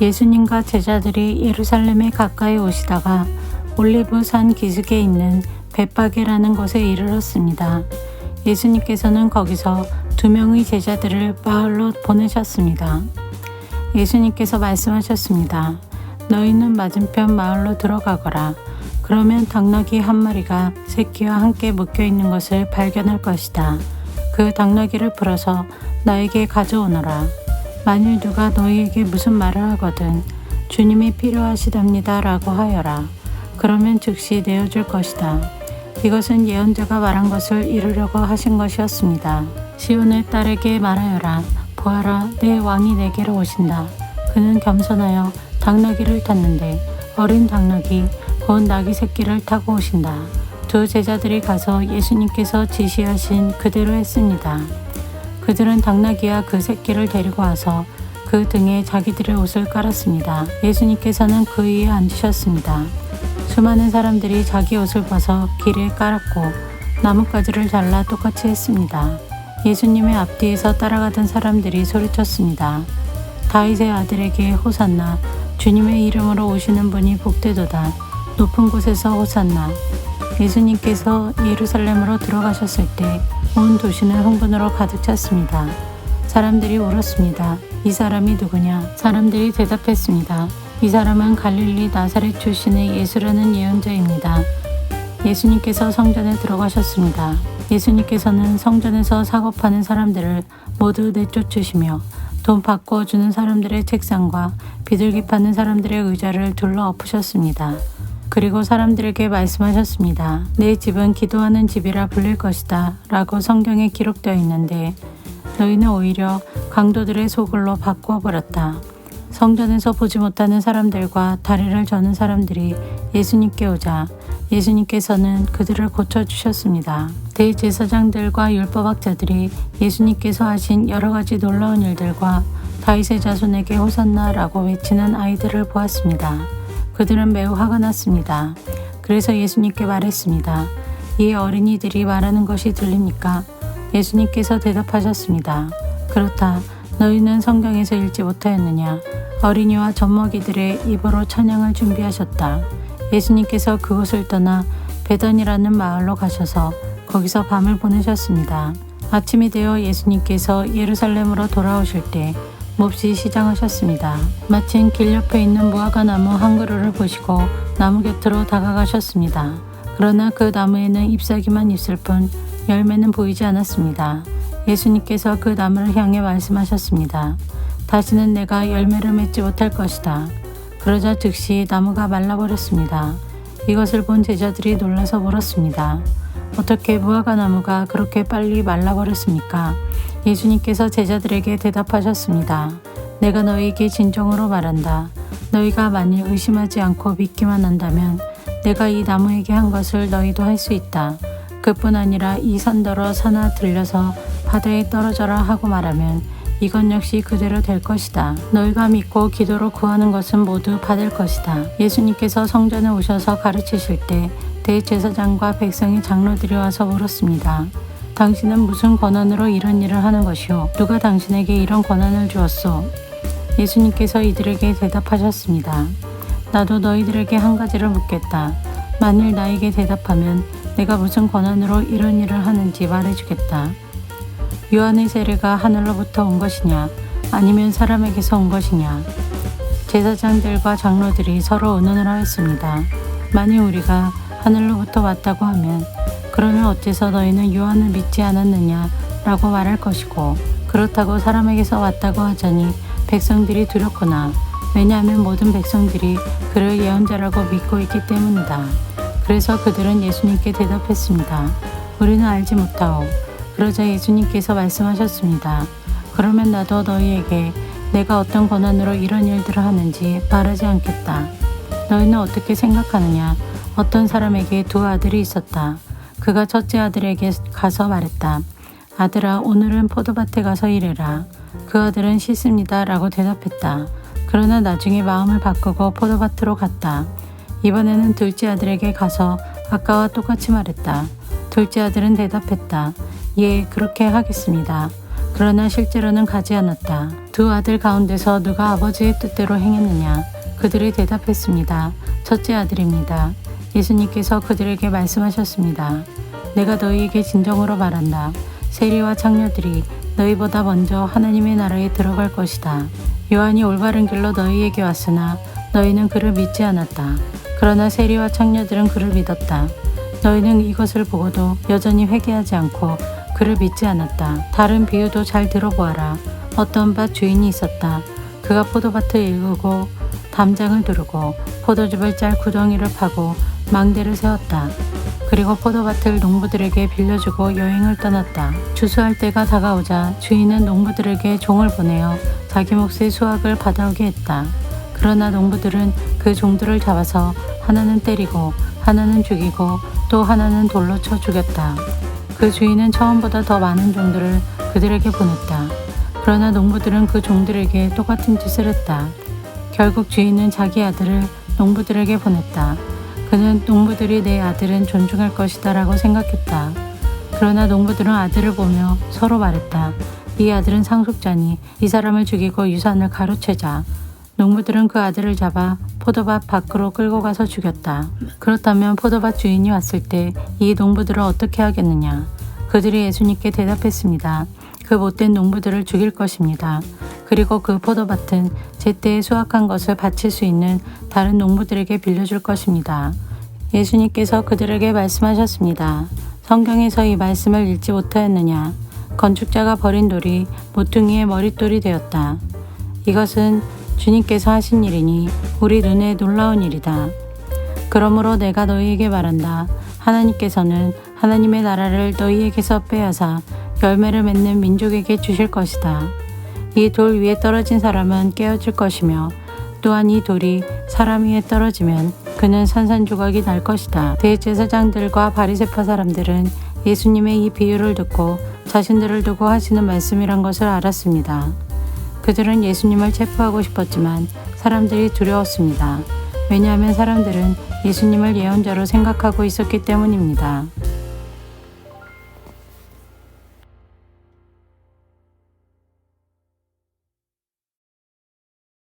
예수님과 제자들이 예루살렘에 가까이 오시다가 올리브 산 기슭에 있는 벳바게라는 곳에 이르렀습니다. 예수님께서는 거기서 2명의 제자들을 마을로 보내셨습니다. 예수님께서 말씀하셨습니다. 너희는 맞은편 마을로 들어가거라. 그러면 당나귀 한 마리가 새끼와 함께 묶여 있는 것을 발견할 것이다. 그 당나귀를 풀어서 나에게 가져오너라. 만일 누가 너희에게 무슨 말을 하거든 주님이 필요하시답니다 라고 하여라. 그러면 즉시 내어줄 것이다. 이것은 예언자가 말한 것을 이루려고 하신 것이었습니다. 시온의 딸에게 말하여라. 보아라, 내 왕이 내게로 오신다. 그는 겸손하여 당나귀를 탔는데 어린 당나귀 곧 나귀 새끼를 타고 오신다. 2 제자들이 가서 예수님께서 지시하신 그대로 했습니다. 그들은 당나귀와 그 새끼를 데리고 와서 그 등에 자기들의 옷을 깔았습니다. 예수님께서는 그 위에 앉으셨습니다. 수많은 사람들이 자기 옷을 벗어 길에 깔았고 나뭇가지를 잘라 똑같이 했습니다. 예수님의 앞뒤에서 따라가던 사람들이 소리쳤습니다. 다윗의 아들에게 호산나, 주님의 이름으로 오시는 분이 복되도다. 높은 곳에서 호산나. 예수님께서 예루살렘으로 들어가셨을 때 온 도시는 흥분으로 가득 찼습니다. 사람들이 울었습니다. 이 사람이 누구냐? 사람들이 대답했습니다. 이 사람은 갈릴리 나사렛 출신의 예수라는 예언자입니다. 예수님께서 성전에 들어가셨습니다. 예수님께서는 성전에서 사고 파는 사람들을 모두 내쫓으시며 돈 바꿔주는 사람들의 책상과 비둘기 파는 사람들의 의자를 둘러 엎으셨습니다. 그리고 사람들에게 말씀하셨습니다. 내 집은 기도하는 집이라 불릴 것이다 라고 성경에 기록되어 있는데 너희는 오히려 강도들의 소굴로 바꾸어 버렸다. 성전에서 보지 못하는 사람들과 다리를 저는 사람들이 예수님께 오자 예수님께서는 그들을 고쳐주셨습니다. 대제사장들과 율법학자들이 예수님께서 하신 여러 가지 놀라운 일들과 다윗의 자손에게 호산나라고 외치는 아이들을 보았습니다. 그들은 매우 화가 났습니다. 그래서 예수님께 말했습니다. 이 어린이들이 말하는 것이 들립니까? 예수님께서 대답하셨습니다. 그렇다. 너희는 성경에서 읽지 못하였느냐? 어린이와 젖먹이들의 입으로 찬양을 준비하셨다. 예수님께서 그곳을 떠나 베단이라는 마을로 가셔서 거기서 밤을 보내셨습니다. 아침이 되어 예수님께서 예루살렘으로 돌아오실 때 몹시 시장하셨습니다. 마침 길 옆에 있는 무화과 나무 한 그루를 보시고 나무 곁으로 다가가셨습니다. 그러나 그 나무에는 잎사귀만 있을 뿐 열매는 보이지 않았습니다. 예수님께서 그 나무를 향해 말씀하셨습니다. 다시는 내가 열매를 맺지 못할 것이다. 그러자 즉시 나무가 말라버렸습니다. 이것을 본 제자들이 놀라서 물었습니다. 어떻게 무화과 나무가 그렇게 빨리 말라버렸습니까? 예수님께서 제자들에게 대답하셨습니다. 내가 너희에게 진정으로 말한다. 너희가 만일 의심하지 않고 믿기만 한다면 내가 이 나무에게 한 것을 너희도 할 수 있다. 그뿐 아니라 이 산더러 산하 들려서 바다에 떨어져라 하고 말하면 이것 역시 그대로 될 것이다. 너희가 믿고 기도로 구하는 것은 모두 받을 것이다. 예수님께서 성전에 오셔서 가르치실 때 대제사장과 백성의 장로들이 와서 물었습니다. 당신은 무슨 권한으로 이런 일을 하는 것이오? 누가 당신에게 이런 권한을 주었소? 예수님께서 이들에게 대답하셨습니다. 나도 너희들에게 한 가지를 묻겠다. 만일 나에게 대답하면 내가 무슨 권한으로 이런 일을 하는지 말해주겠다. 요한의 세례가 하늘로부터 온 것이냐 아니면 사람에게서 온 것이냐? 제사장들과 장로들이 서로 의논을 하였습니다. 만일 우리가 하늘로부터 왔다고 하면 그러면 어째서 너희는 요한을 믿지 않았느냐 라고 말할 것이고 그렇다고 사람에게서 왔다고 하자니 백성들이 두렵구나. 왜냐하면 모든 백성들이 그를 예언자라고 믿고 있기 때문이다. 그래서 그들은 예수님께 대답했습니다. 우리는 알지 못하오. 그러자 예수님께서 말씀하셨습니다. 그러면 나도 너희에게 내가 어떤 권한으로 이런 일들을 하는지 말하지 않겠다. 너희는 어떻게 생각하느냐? 어떤 사람에게 2 아들이 있었다. 그가 첫째 아들에게 가서 말했다. 아들아, 오늘은 포도밭에 가서 일해라. 그 아들은 싫습니다 라고 대답했다. 그러나 나중에 마음을 바꾸고 포도밭으로 갔다. 이번에는 둘째 아들에게 가서 아까와 똑같이 말했다. 둘째 아들은 대답했다. 예, 그렇게 하겠습니다. 그러나 실제로는 가지 않았다. 두 아들 가운데서 누가 아버지의 뜻대로 행했느냐? 그들이 대답했습니다. 첫째 아들입니다. 예수님께서 그들에게 말씀하셨습니다. 내가 너희에게 진정으로 말한다. 세리와 창녀들이 너희보다 먼저 하나님의 나라에 들어갈 것이다. 요한이 올바른 길로 너희에게 왔으나 너희는 그를 믿지 않았다. 그러나 세리와 창녀들은 그를 믿었다. 너희는 이것을 보고도 여전히 회개하지 않고 그를 믿지 않았다. 다른 비유도 잘 들어보아라. 어떤 밭 주인이 있었다. 그가 포도밭을 일구고 담장을 두르고 포도즙을 짤 구덩이를 파고 망대를 세웠다. 그리고 포도밭을 농부들에게 빌려주고 여행을 떠났다. 추수할 때가 다가오자 주인은 농부들에게 종을 보내어 자기 몫의 수확을 받아오게 했다. 그러나 농부들은 그 종들을 잡아서 하나는 때리고 하나는 죽이고 또 하나는 돌로 쳐 죽였다. 그 주인은 처음보다 더 많은 종들을 그들에게 보냈다. 그러나 농부들은 그 종들에게 똑같은 짓을 했다. 결국 주인은 자기 아들을 농부들에게 보냈다. 그는 농부들이 내 아들은 존중할 것이다 라고 생각했다. 그러나 농부들은 아들을 보며 서로 말했다. 이 아들은 상속자니 이 사람을 죽이고 유산을 가로채자. 농부들은 그 아들을 잡아 포도밭 밖으로 끌고 가서 죽였다. 그렇다면 포도밭 주인이 왔을 때 이 농부들을 어떻게 하겠느냐? 그들이 예수님께 대답했습니다. 그 못된 농부들을 죽일 것입니다. 그리고 그 포도밭은 제때에 수확한 것을 바칠 수 있는 다른 농부들에게 빌려줄 것입니다. 예수님께서 그들에게 말씀하셨습니다. 성경에서 이 말씀을 읽지 못하였느냐? 건축자가 버린 돌이 모퉁이의 머릿돌이 되었다. 이것은 주님께서 하신 일이니 우리 눈에 놀라운 일이다. 그러므로 내가 너희에게 말한다. 하나님께서는 하나님의 나라를 너희에게서 빼앗아 열매를 맺는 민족에게 주실 것이다. 이 돌 위에 떨어진 사람은 깨어질 것이며 또한 이 돌이 사람 위에 떨어지면 그는 산산조각이 날 것이다. 대제사장들과 바리새파 사람들은 예수님의 이 비유를 듣고 자신들을 두고 하시는 말씀이란 것을 알았습니다. 그들은 예수님을 체포하고 싶었지만 사람들이 두려웠습니다. 왜냐하면 사람들은 예수님을 예언자로 생각하고 있었기 때문입니다.